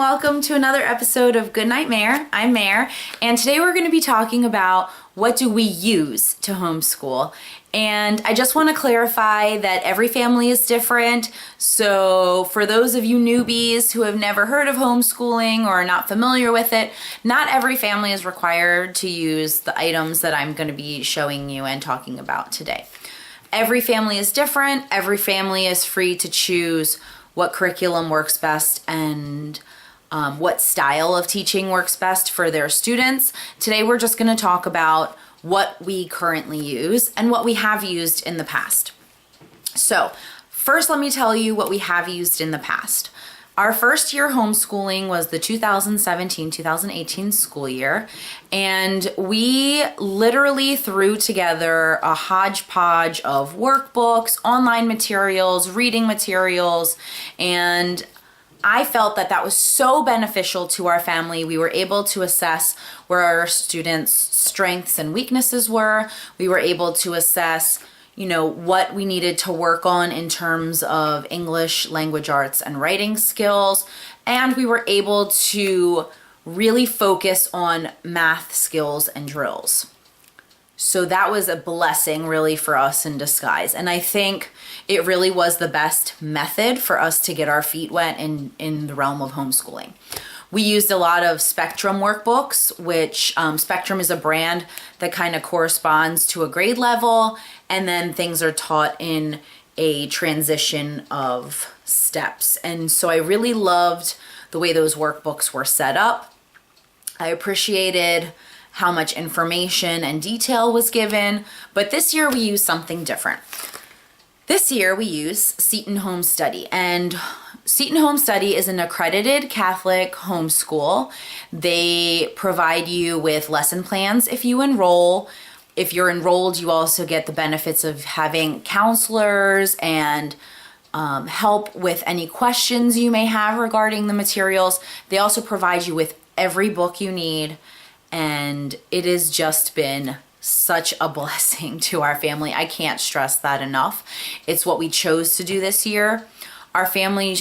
welcome to another episode of Goodnight Mare. I'm Mare, and today we're going to be talking about what do we use to homeschool. And I just want to clarify that every family is different. So for those of you newbies who have never heard of homeschooling or are not familiar with it, not every family is required to use the items that I'm going to be showing you and talking about today. Every family is different. Every family is free to choose what curriculum works best and what style of teaching works best for their students. Today we're just going to talk about what we currently use and what we have used in the past. So first, let me tell you what we have used in the past. Our first year homeschooling was the 2017-2018 school year, and we literally threw together a hodgepodge of workbooks, online materials, reading materials, and I felt that that was so beneficial to our family. We were able to assess where our students' strengths and weaknesses were. We were able to assess what we needed to work on in terms of English, language arts, and writing skills. And we were able to really focus on math skills and drills. So that was a blessing really for us in disguise. And I think it really was the best method for us to get our feet wet in the realm of homeschooling. We used a lot of Spectrum workbooks, which Spectrum is a brand that kind of corresponds to a grade level, and then things are taught in a transition of steps. And so I really loved the way those workbooks were set up. I appreciated how much information and detail was given, but this year we used something different. This year we use Seton Home Study, and Seton Home Study is an accredited Catholic homeschool. They provide you with lesson plans if you enroll. If you're enrolled, you also get the benefits of having counselors and help with any questions you may have regarding the materials. They also provide you with every book you need, and it has just been such a blessing to our family. I can't stress that enough. It's what we chose to do this year. Our family,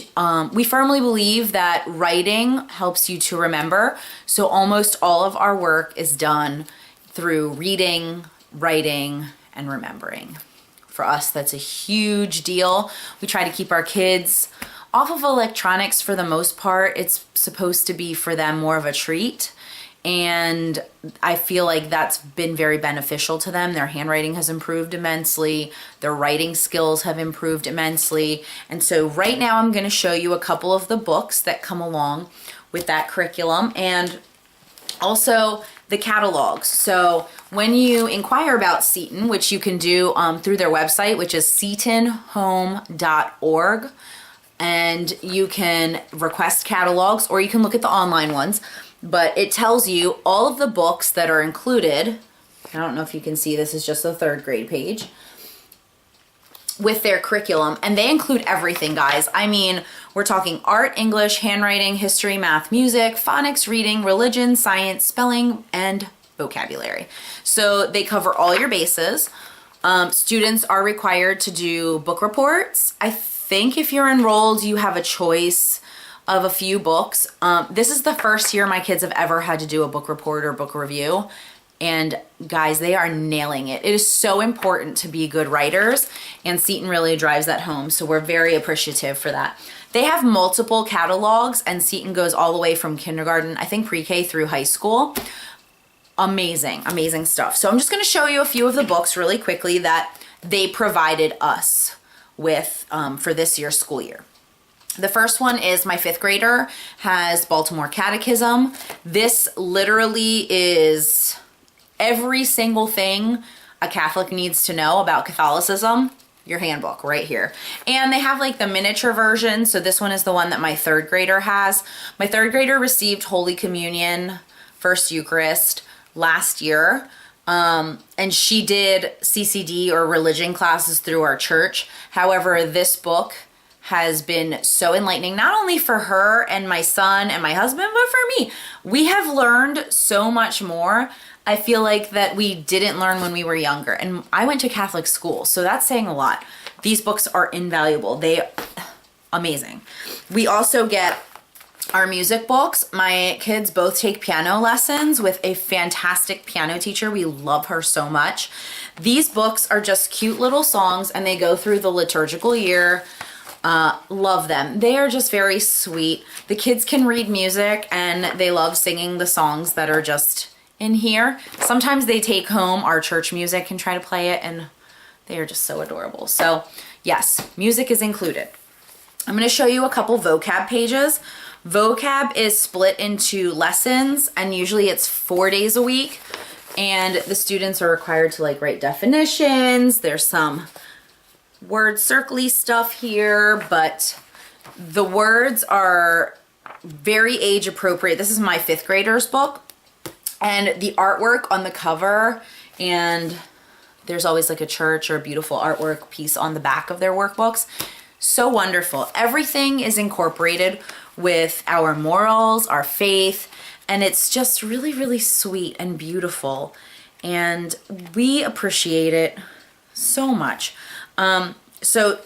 we firmly believe that writing helps you to remember. So almost all of our work is done through reading, writing, and remembering. For us, that's a huge deal. We try to keep our kids off of electronics for the most part. It's supposed to be for them more of a treat. And I feel like that's been very beneficial to them. Their handwriting has improved immensely. Their writing skills have improved immensely. And so right now I'm going to show you a couple of the books that come along with that curriculum and also the catalogs. So when you inquire about Seton, which you can do through their website, which is setonhome.org, and you can request catalogs or you can look at the online ones. But it tells you all of the books that are included. I don't know if you can see, this is just the third grade page with their curriculum, and they include everything, guys. I mean, we're talking art, English, handwriting, history, math, music, phonics, reading, religion, science, spelling, and vocabulary. So they cover all your bases. Students are required to do book reports. I think if you're enrolled, you have a choice of a few books. This is the first year my kids have ever had to do a book report or book review. And guys, they are nailing it. It is so important to be good writers, and Seton really drives that home. So we're very appreciative for that. They have multiple catalogs, and Seton goes all the way from kindergarten, I think pre-K through high school. Amazing, amazing stuff. So I'm just gonna show you a few of the books really quickly that they provided us with for this year's school year. The first one is my fifth grader has Baltimore Catechism. This literally is every single thing a Catholic needs to know about Catholicism. Your handbook right here. And they have like the miniature version. So this one is the one that my third grader has. My third grader received Holy Communion, First Eucharist last year. And she did CCD or religion classes through our church. However, this book has been so enlightening, not only for her and my son and my husband, but for me. We have learned so much more. I feel like that we didn't learn when we were younger. And I went to Catholic school, so that's saying a lot. These books are invaluable. They amazing. We also get Our music books, my kids both take piano lessons with a fantastic piano teacher. We love her so much. These books are just cute little songs and they go through the liturgical year. Love them. They are just very sweet. The kids can read music and they love singing the songs that are just in here. Sometimes they take home our church music and try to play it, and they are just so adorable. So yes, music is included. I'm going to show you a couple vocab pages. Vocab is split into lessons, and usually it's 4 days a week, and the students are required to like write definitions. There's some word circly stuff here, but the words are very age appropriate. This is my 5th grader's book, and the artwork on the cover, and there's always like a church or a beautiful artwork piece on the back of their workbooks. So wonderful. Everything is incorporated with our morals, our faith, and it's just really, really sweet and beautiful, and we appreciate it so much. So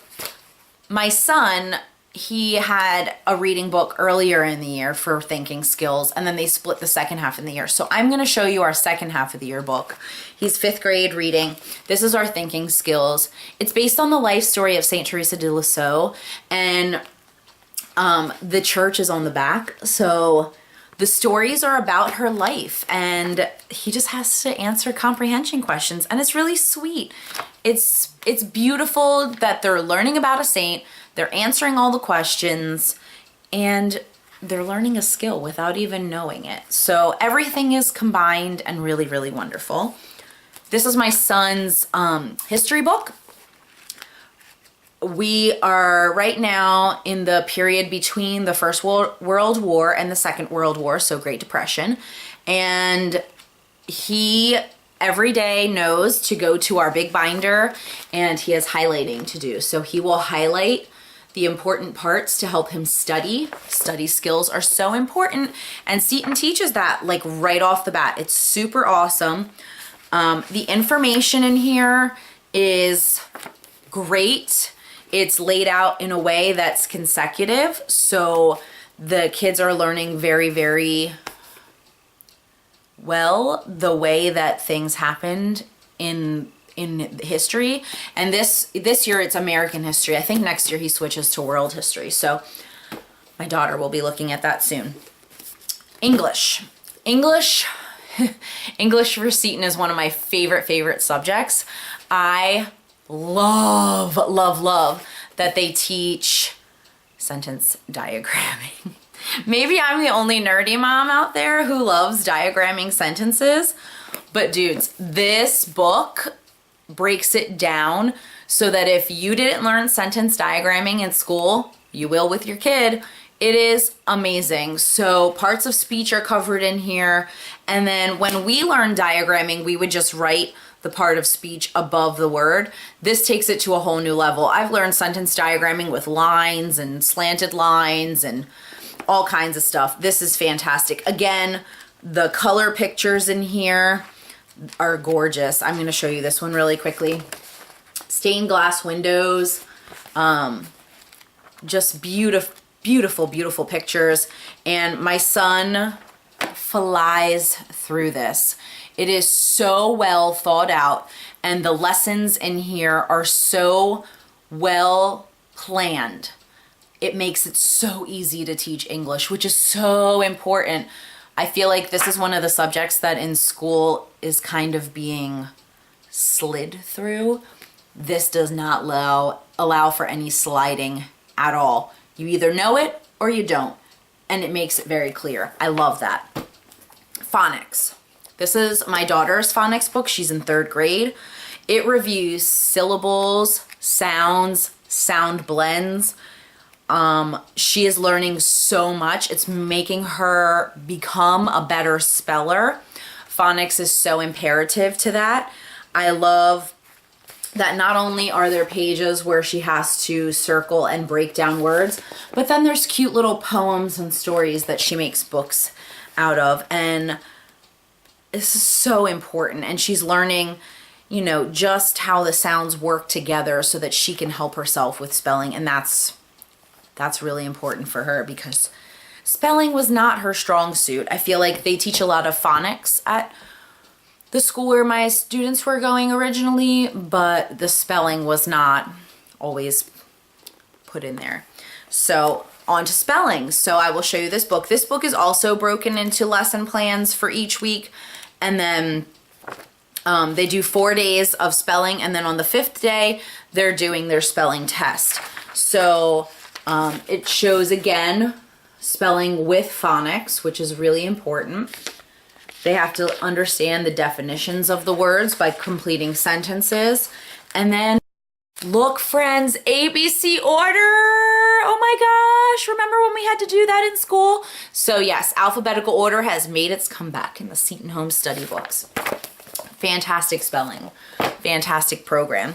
my son, he had a reading book earlier in the year for thinking skills, and then they split the second half in the year. So I'm going to show you our second half of the year book. He's 5th grade reading. This is our thinking skills. It's based on the life story of Saint Teresa de Lisieux, and the church is on the back. So the stories are about her life, and he just has to answer comprehension questions, and it's really sweet. It's beautiful that they're learning about a saint, they're answering all the questions, and they're learning a skill without even knowing it. So everything is combined and really, really wonderful. This is my son's history book. We are right now in the period between the First World War and the Second World War, so Great Depression. And he every day knows to go to our big binder, and he has highlighting to do. So he will highlight the important parts to help him study. Study skills are so important, and Seton teaches that like right off the bat. It's super awesome. The information in here is great. It's laid out in a way that's consecutive, so the kids are learning very, very well the way that things happened in history. And this year it's American history. I think next year he switches to world history. So my daughter will be looking at that soon. English. English for Seton is one of my favorite subjects. I love that they teach sentence diagramming. Maybe I'm the only nerdy mom out there who loves diagramming sentences, but dudes, this book breaks it down so that if you didn't learn sentence diagramming in school, you will with your kid. It is amazing. So parts of speech are covered in here, and then when we learned diagramming, we would just write the part of speech above the word. This takes it to a whole new level. I've learned sentence diagramming with lines and slanted lines and all kinds of stuff. This is fantastic. Again, the color pictures in here are gorgeous. I'm going to show you this one really quickly. Stained glass windows, just beautiful pictures. And my son flies through this. It is so well thought out, and the lessons in here are so well planned. It makes it so easy to teach English, which is so important. I feel like this is one of the subjects that in school is kind of being slid through. This does not allow for any sliding at all. You either know it or you don't, and it makes it very clear. I love that. Phonics. This is my daughter's phonics book. She's in 3rd grade. It reviews syllables, sounds, sound blends. She is learning so much. It's making her become a better speller. Phonics is so imperative to that. I love that not only are there pages where she has to circle and break down words, but then there's cute little poems and stories that she makes books out of. And this is so important. And she's learning, you know, just how the sounds work together so that she can help herself with spelling. And that's really important for her, because Spelling was not her strong suit. I feel like they teach a lot of phonics at the school where my students were going originally, but the spelling was not always put in there. So on to spelling. So I will show you this book. This book is also broken into lesson plans for each week, and then they do 4 days of spelling, and then on the 5th day they're doing their spelling test. So it shows again spelling with phonics, which is really important. They have to understand the definitions of the words by completing sentences. And then, look friends, ABC order. Oh my gosh, remember when we had to do that in school? So yes, alphabetical order has made its comeback in the Seton Home Study books. Fantastic spelling, fantastic program.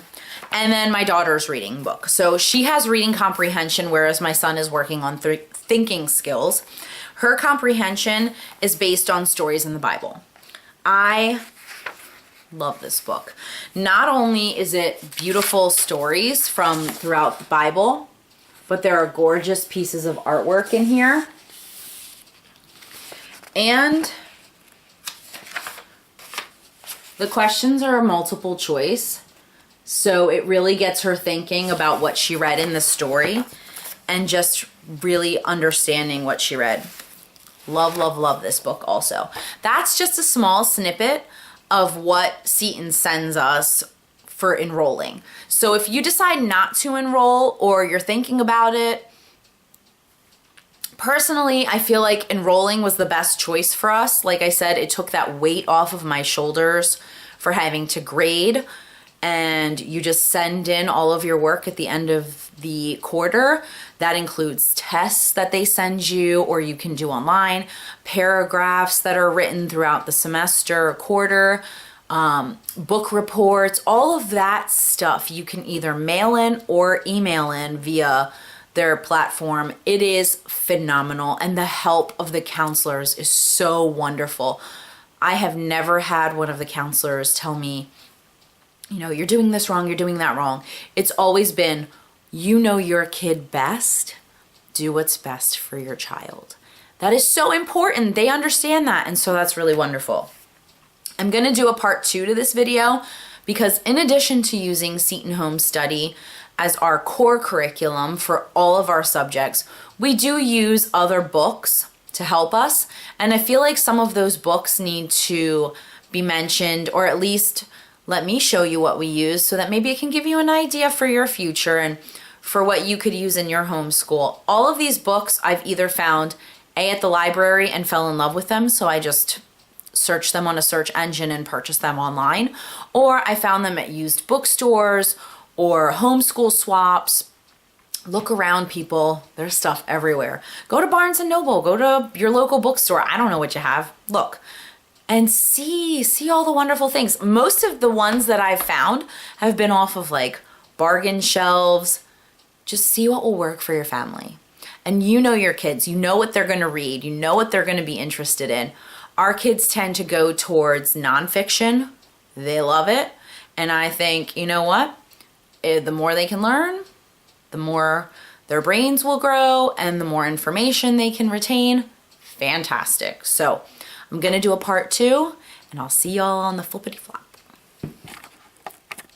And then my daughter's reading book. So she has reading comprehension, whereas my son is working on thinking skills. Her comprehension is based on stories in the Bible. I love this book. Not only is it beautiful stories from throughout the Bible, but there are gorgeous pieces of artwork in here. And the questions are multiple choice. So it really gets her thinking about what she read in the story and just really understanding what she read. Love, love, love this book also. That's just a small snippet of what Seton sends us for enrolling. So if you decide not to enroll or you're thinking about it, personally, I feel like enrolling was the best choice for us. Like I said, it took that weight off of my shoulders for having to grade, and you just send in all of your work at the end of the quarter. That includes tests that they send you, or you can do online, paragraphs that are written throughout the semester or quarter, book reports, all of that stuff you can either mail in or email in via their platform. It is phenomenal, and the help of the counselors is so wonderful. I have never had one of the counselors tell me, you know, you're doing this wrong, you're doing that wrong. It's always been, you know your kid best, do what's best for your child. That is so important. They understand that, and so that's really wonderful. I'm gonna do a part 2 to this video because in addition to using Seton Home Study as our core curriculum for all of our subjects, we do use other books to help us, and I feel like some of those books need to be mentioned, or at least let me show you what we use so that maybe it can give you an idea for your future and for what you could use in your homeschool. All of these books I've either found at the library and fell in love with them, so I just searched them on a search engine and purchased them online, or I found them at used bookstores or homeschool swaps. Look around, people. There's stuff everywhere. Go to Barnes & Noble. Go to your local bookstore. I don't know what you have. Look. And see all the wonderful things. Most of the ones that I've found have been off of like bargain shelves. Just see what will work for your family. And you know your kids, you know what they're gonna read, you know what they're gonna be interested in. Our kids tend to go towards nonfiction. They love it. And I think, you know what? The more they can learn, the more their brains will grow and the more information they can retain. Fantastic. So I'm gonna do a part 2, and I'll see y'all on the flippity flop.